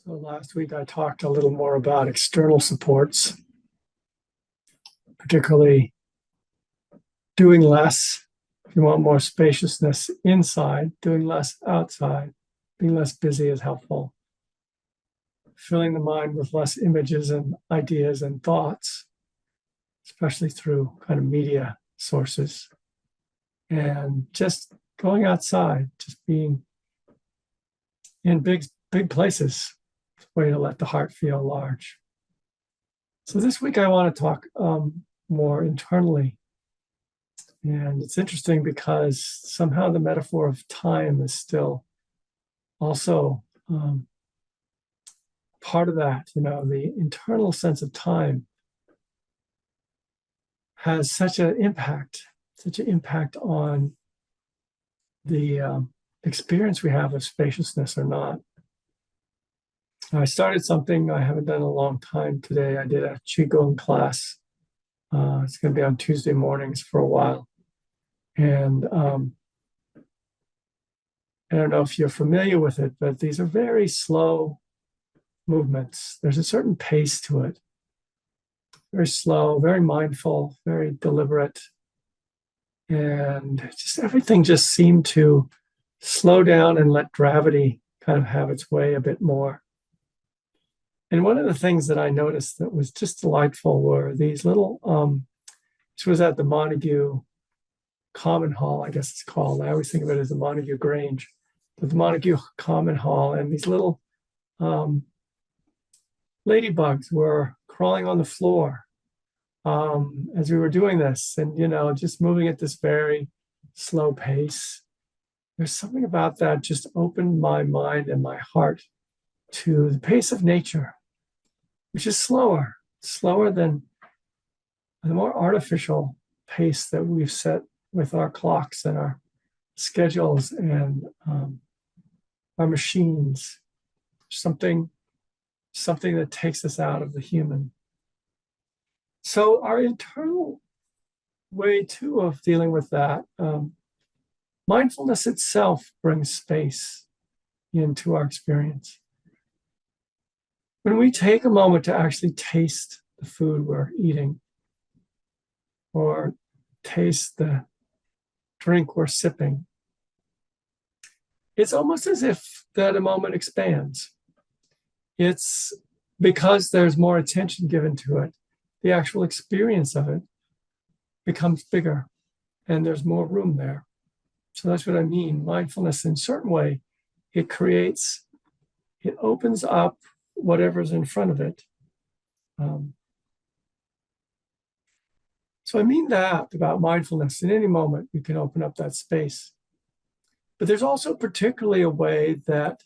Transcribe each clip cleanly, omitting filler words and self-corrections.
So last week I talked a little more about external supports, particularly doing less. If you want more spaciousness inside, doing less outside, being less busy is helpful. Filling the mind with less images and ideas and thoughts, especially through kind of media sources. And just going outside, just being in big places, it's a way to let the heart feel large. So this week I want to talk more internally. And it's interesting because somehow the metaphor of time is still also part of that. You know, the internal sense of time has such an impact on the experience we have of spaciousness or not. I started something I haven't done in a long time today. I did a Qigong class. It's going to be on Tuesday mornings for a while. And I don't know if you're familiar with it, but these are very slow movements. There's a certain pace to it. Very slow, very mindful, very deliberate. And just everything just seemed to slow down and let gravity kind of have its way a bit more. And one of the things that I noticed that was just delightful were these little, this was at the Montague Common Hall, I guess it's called. I always think of it as the Montague Grange, but the Montague Common Hall, and these little ladybugs were crawling on the floor as we were doing this, and just moving at this very slow pace. There's something about that just opened my mind and my heart to the pace of nature, which is slower than the more artificial pace that we've set with our clocks and our schedules and our machines. Something that takes us out of the human. So our internal way too of dealing with that, mindfulness itself brings space into our experience. When we take a moment to actually taste the food we're eating, or taste the drink we're sipping, it's almost as if that a moment expands. It's because there's more attention given to it, the actual experience of it becomes bigger, and there's more room there. So that's what I mean. Mindfulness, in a certain way, it opens up whatever's in front of it. So I mean that about mindfulness. In any moment, you can open up that space. But there's also particularly a way that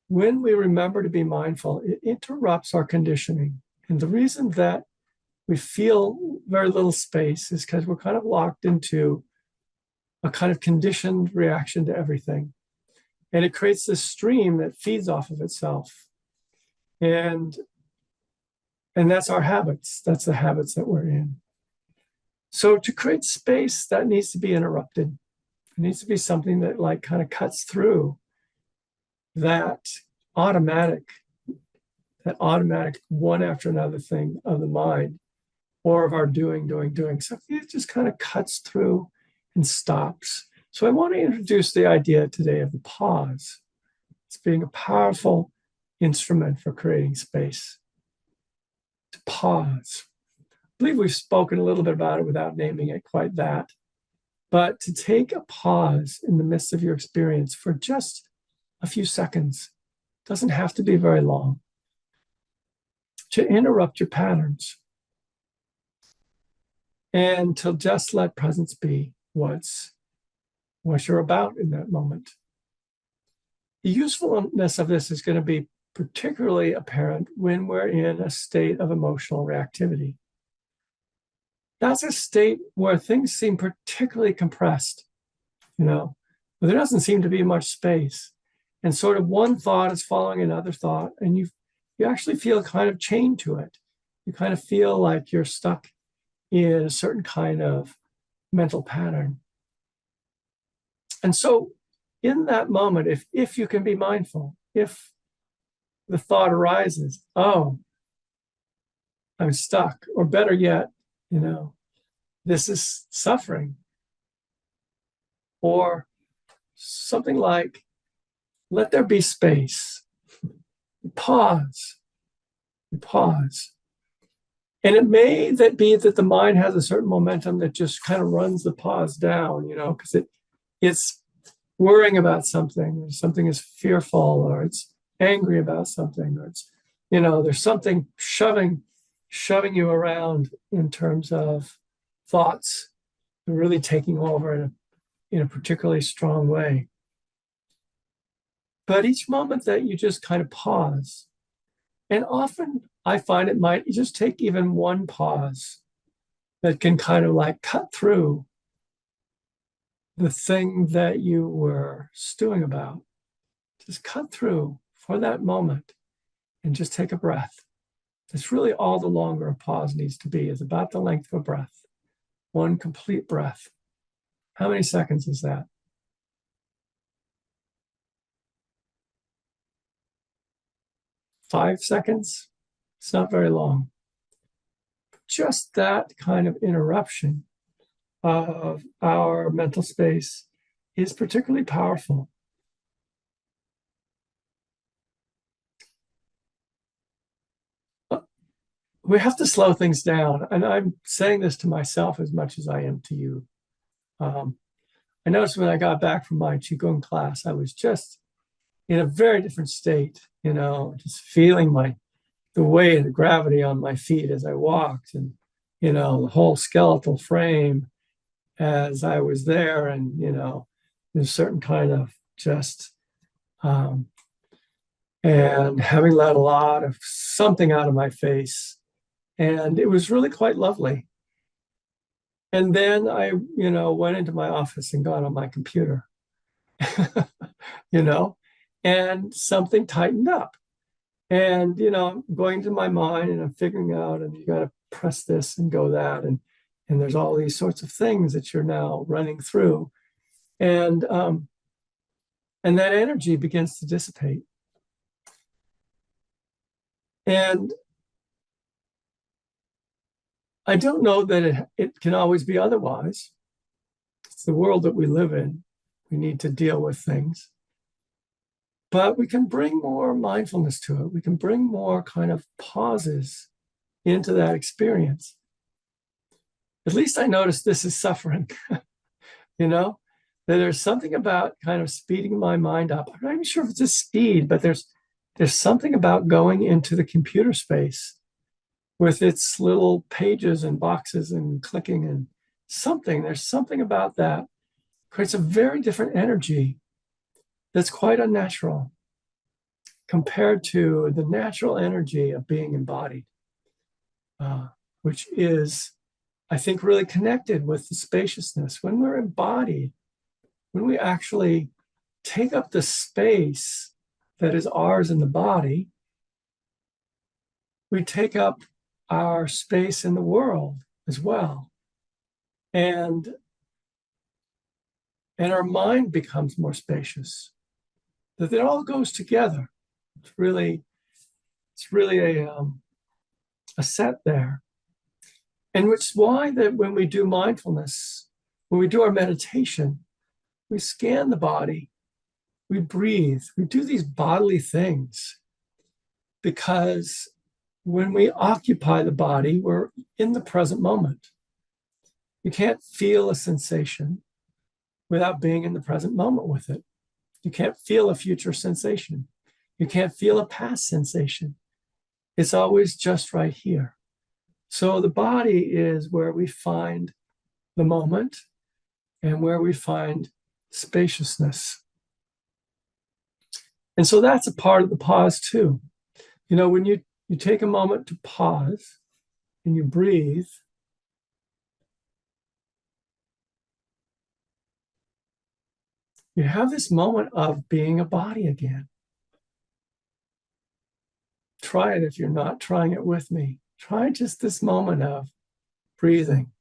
when we remember to be mindful, it interrupts our conditioning. And the reason that we feel very little space is because we're kind of locked into a kind of conditioned reaction to everything. And it creates this stream that feeds off of itself. And that's our habits. That's the habits that we're in. So to create space, that needs to be interrupted. It needs to be something that kind of cuts through that automatic one after another thing of the mind or of our doing. Something that just kind of cuts through and stops. So I want to introduce the idea today of the pause. It's being a powerful instrument for creating space. To pause. I believe we've spoken a little bit about it without naming it quite that. But to take a pause in the midst of your experience for just a few seconds, doesn't have to be very long, to interrupt your patterns and to just let presence be what you're about in that moment. The usefulness of this is going to be particularly apparent when we're in a state of emotional reactivity. That's a state where things seem particularly compressed, where there doesn't seem to be much space. And sort of one thought is following another thought, and you actually feel kind of chained to it. You kind of feel like you're stuck in a certain kind of mental pattern. And so in that moment, if you can be mindful, if the thought arises, oh, I'm stuck. Or better yet, this is suffering. Or something like, let there be space. Pause. Pause. And it may be that the mind has a certain momentum that just kind of runs the pause down, because it's worrying about something, or something is fearful, or it's angry about something, or it's, there's something shoving you around in terms of thoughts, really taking over in a particularly strong way. But each moment that you just kind of pause, and often I find it might just take even one pause that can kind of like cut through the thing that you were stewing about. Just cut through for that moment and just take a breath. It's really all the longer a pause needs to be, is about the length of a breath. One complete breath. How many seconds is that? 5 seconds? It's not very long. Just that kind of interruption of our mental space is particularly powerful. We have to slow things down. And I'm saying this to myself as much as I am to you. I noticed when I got back from my Qigong class, I was just in a very different state, just feeling the weight of gravity on my feet as I walked, and, the whole skeletal frame as I was there. And, there's a certain kind of just, and having let a lot of something out of my face. And it was really quite lovely. And then I, went into my office and got on my computer, and something tightened up. And, going to my mind and I'm figuring out, and you got to press this and go that. And there's all these sorts of things that you're now running through. And that energy begins to dissipate. And I don't know that it can always be otherwise. It's the world that we live in. We need to deal with things. But we can bring more mindfulness to it. We can bring more kind of pauses into that experience. At least I noticed this is suffering, that there's something about kind of speeding my mind up. I'm not even sure if it's a speed, but there's something about going into the computer space with its little pages and boxes and clicking and there's something about that creates a very different energy that's quite unnatural compared to the natural energy of being embodied, which is, I think, really connected with the spaciousness. When we're embodied, when we actually take up the space that is ours in the body, we take up our space in the world as well. And our mind becomes more spacious. That it all goes together. It's really a set there. And which is why that when we do mindfulness, when we do our meditation, we scan the body, we breathe, we do these bodily things, because when we occupy the body, we're in the present moment. You can't feel a sensation without being in the present moment with it. You can't feel a future sensation. You can't feel a past sensation. It's always just right here. So the body is where we find the moment and where we find spaciousness. And so that's a part of the pause too. When you take a moment to pause and you breathe, you have this moment of being a body again. Try it if you're not trying it with me. Try just this moment of breathing.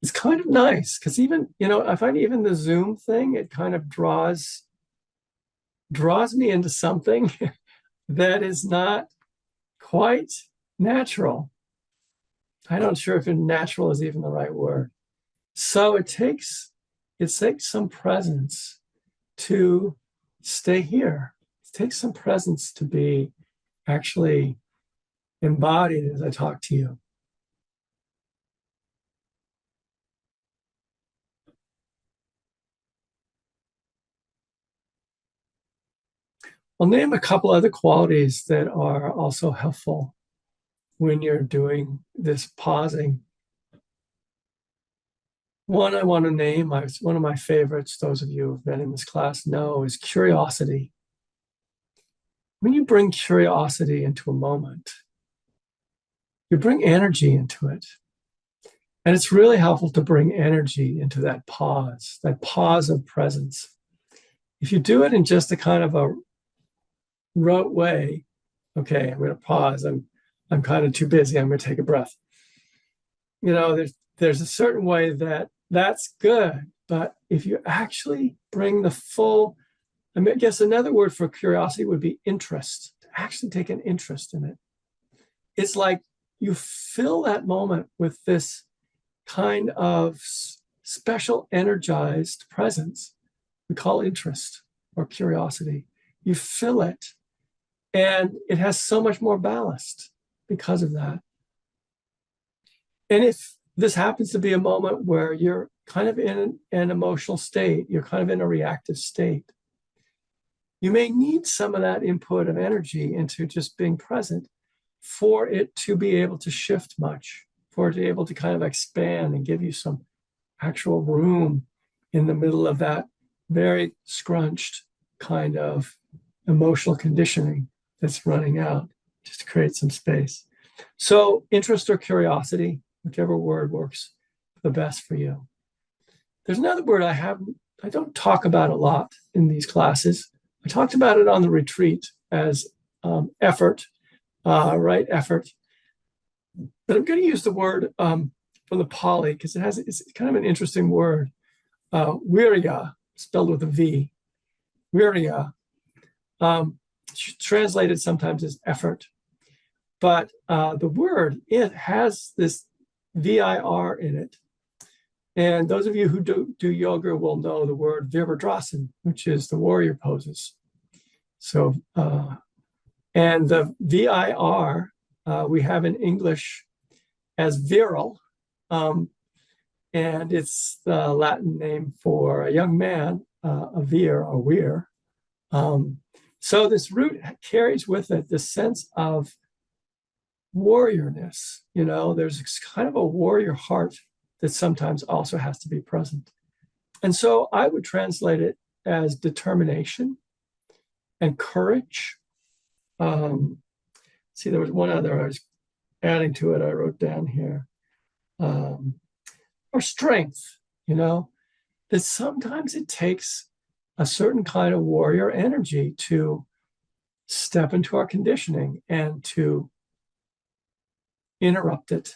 It's kind of nice because even, I find even the Zoom thing, it kind of draws draws me into something that is not quite natural. I'm not sure if natural is even the right word. So it takes some presence to stay here. It takes some presence to be actually embodied as I talk to you. I'll name a couple other qualities that are also helpful when you're doing this pausing. One I want to name, one of my favorites, those of you who've been in this class know, is curiosity. When you bring curiosity into a moment, you bring energy into it. And it's really helpful to bring energy into that pause of presence. If you do it in just a kind of a rote way, okay, I'm going to pause. I'm kind of too busy. I'm going to take a breath. There's a certain way that's good. But if you actually bring the full, I guess another word for curiosity would be interest, to actually take an interest in it. It's like you fill that moment with this kind of special energized presence we call interest or curiosity. You fill it, and it has so much more ballast because of that. And if this happens to be a moment where you're kind of in an emotional state, you're kind of in a reactive state, you may need some of that input of energy into just being present for it to be able to shift much, for it to be able to kind of expand and give you some actual room in the middle of that very scrunched kind of emotional conditioning that's running out, just to create some space. So interest or curiosity, whichever word works the best for you. There's another word I don't talk about a lot in these classes. I talked about it on the retreat as effort, right? Effort. But I'm going to use the word from the Pali because it's kind of an interesting word. Virya, spelled with a V. Virya, translated sometimes as effort. But the word, it has this VIR in it. And those of you who do yoga will know the word Virabhadrasana, which is the warrior poses. So, and the VIR we have in English as virile, and it's the Latin name for a young man, a vir or weir. So this root carries with it the sense of warriorness. There's kind of a warrior heart that sometimes also has to be present. And so I would translate it as determination and courage. See, there was one other I was adding to it, I wrote down here. Or strength, that sometimes it takes a certain kind of warrior energy to step into our conditioning and to interrupt it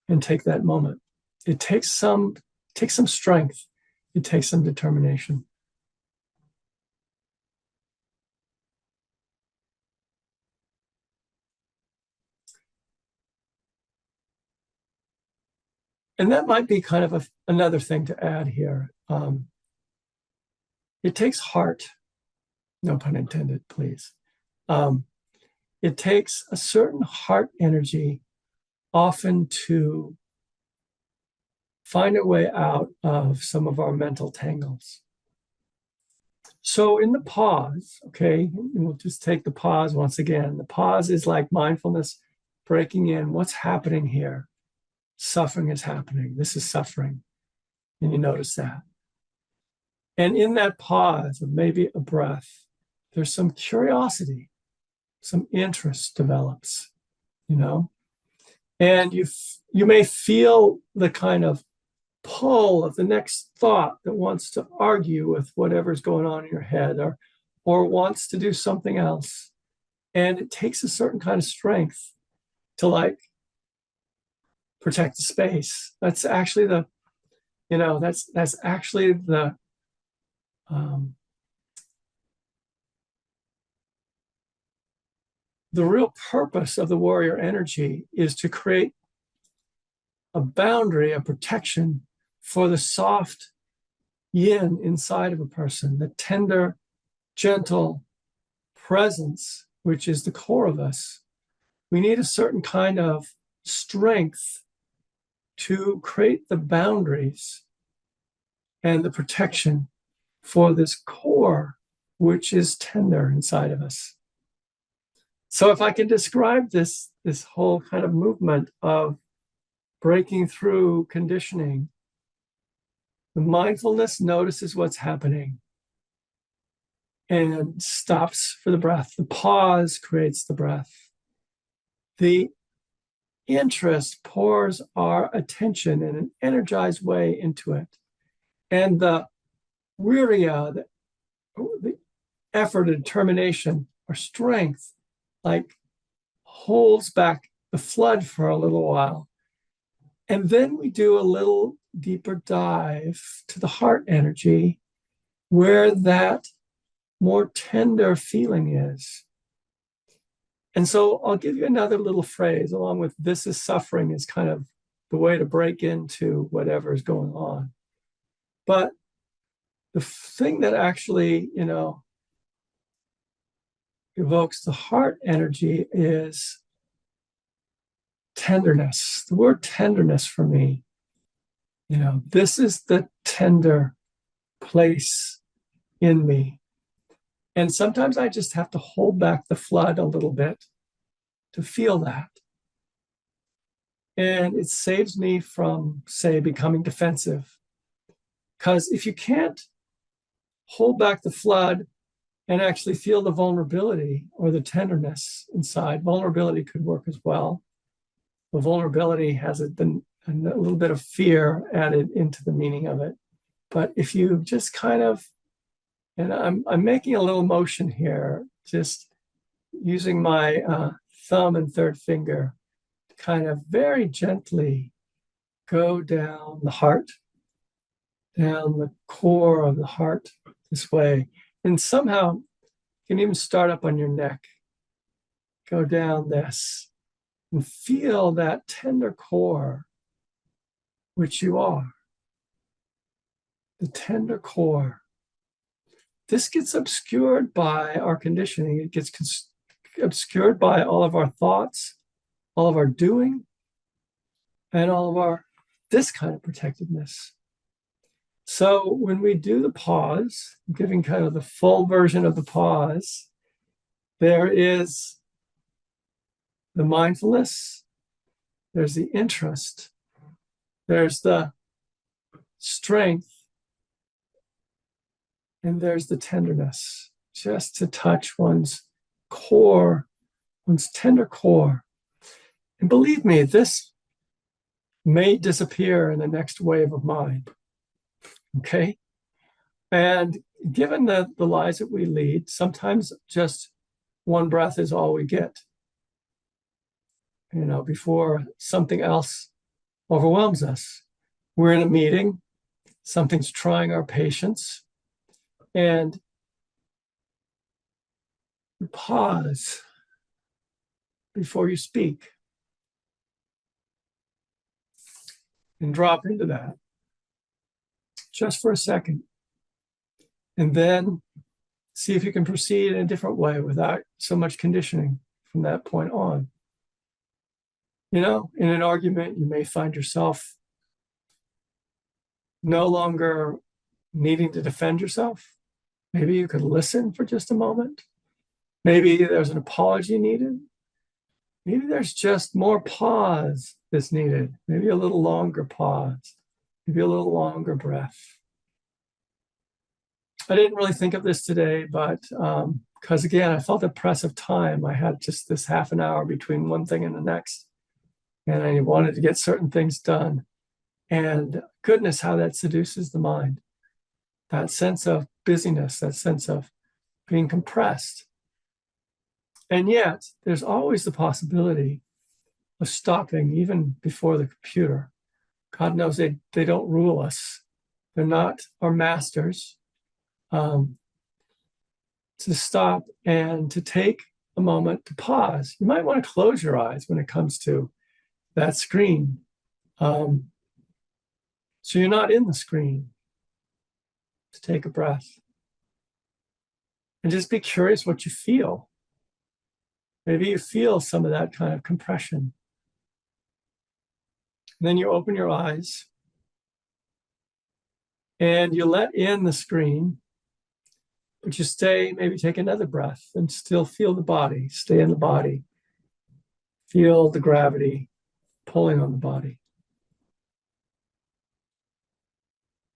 and take that moment. It takes some strength. It takes some determination. And that might be kind of another thing to add here. It takes heart, no pun intended, please. It takes a certain heart energy often to find a way out of some of our mental tangles. So in the pause, okay, and we'll just take the pause once again. The pause is like mindfulness breaking in. What's happening here? Suffering is happening. This is suffering. And you notice that. And in that pause of maybe a breath, there's some curiosity, some interest develops, and you may feel the kind of pull of the next thought that wants to argue with whatever's going on in your head or wants to do something else. And it takes a certain kind of strength to protect the space. That's actually that's actually the the real purpose of the warrior energy is to create a boundary, a protection for the soft yin inside of a person, the tender, gentle presence, which is the core of us. We need a certain kind of strength to create the boundaries and the protection for this core, which is tender inside of us. So if I can describe this whole kind of movement of breaking through conditioning, the mindfulness notices what's happening and stops for the breath. The pause creates the breath. The interest pours our attention in an energized way into it. And the virya, the effort and determination or strength, like holds back the flood for a little while. And then we do a little deeper dive to the heart energy where that more tender feeling is. And so I'll give you another little phrase along with this is suffering is kind of the way to break into whatever is going on. But the thing that actually, evokes the heart energy is tenderness. The word tenderness for me, this is the tender place in me. And sometimes I just have to hold back the flood a little bit to feel that. And it saves me from, say, becoming defensive. Because if you can't hold back the flood and actually feel the vulnerability or the tenderness inside, vulnerability could work as well. The vulnerability has a little bit of fear added into the meaning of it. But if you just kind of, and I'm making a little motion here, just using my thumb and third finger to kind of very gently go down the heart, down the core of the heart this way. And somehow you can even start up on your neck, go down this and feel that tender core, which you are, the tender core. This gets obscured by our conditioning. It gets obscured by all of our thoughts, all of our doing, and all of this kind of protectedness. So when we do the pause, giving kind of the full version of the pause, there is the mindfulness, there's the interest, there's the strength, and there's the tenderness, just to touch one's core, one's tender core. And believe me, this may disappear in the next wave of mind. Okay? And given the lives that we lead, sometimes just one breath is all we get, before something else overwhelms us. We're in a meeting, something's trying our patience, and you pause before you speak and drop into that just for a second. And then see if you can proceed in a different way without so much conditioning from that point on. In an argument, you may find yourself no longer needing to defend yourself. Maybe you could listen for just a moment. Maybe there's an apology needed. Maybe there's just more pause that's needed. Maybe a little longer pause. Maybe a little longer breath. I didn't really think of this today, but because again, I felt the press of time. I had just this half an hour between one thing and the next. And I wanted to get certain things done. And goodness, how that seduces the mind. That sense of busyness, that sense of being compressed. And yet, there's always the possibility of stopping even before the computer. God knows they don't rule us. They're not our masters. To stop and to take a moment to pause. You might want to close your eyes when it comes to that screen. So you're not in the screen. To take a breath. And just be curious what you feel. Maybe you feel some of that kind of compression. And then you open your eyes and you let in the screen, but you stay, maybe take another breath and still feel the body, stay in the body. Feel the gravity pulling on the body.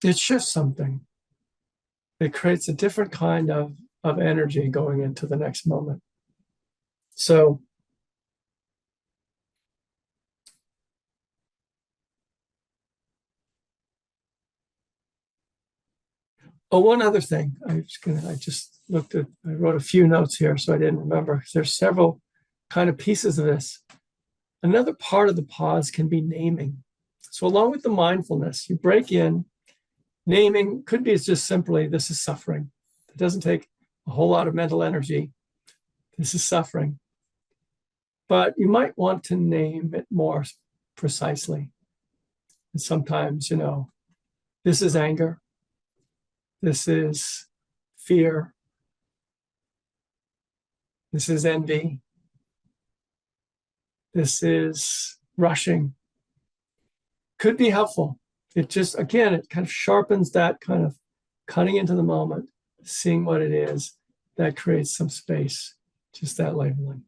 It shifts something. It creates a different kind of energy going into the next moment. So one other thing. I wrote a few notes here, so I didn't remember. There's several kind of pieces of this. Another part of the pause can be naming. So along with the mindfulness, you break in. Naming could be just simply, this is suffering. It doesn't take a whole lot of mental energy. This is suffering. But you might want to name it more precisely. And sometimes, this is anger. This is fear. This is envy. This is rushing. Could be helpful. It just, again, it kind of sharpens that kind of cutting into the moment, seeing what it is, that creates some space, just that labeling.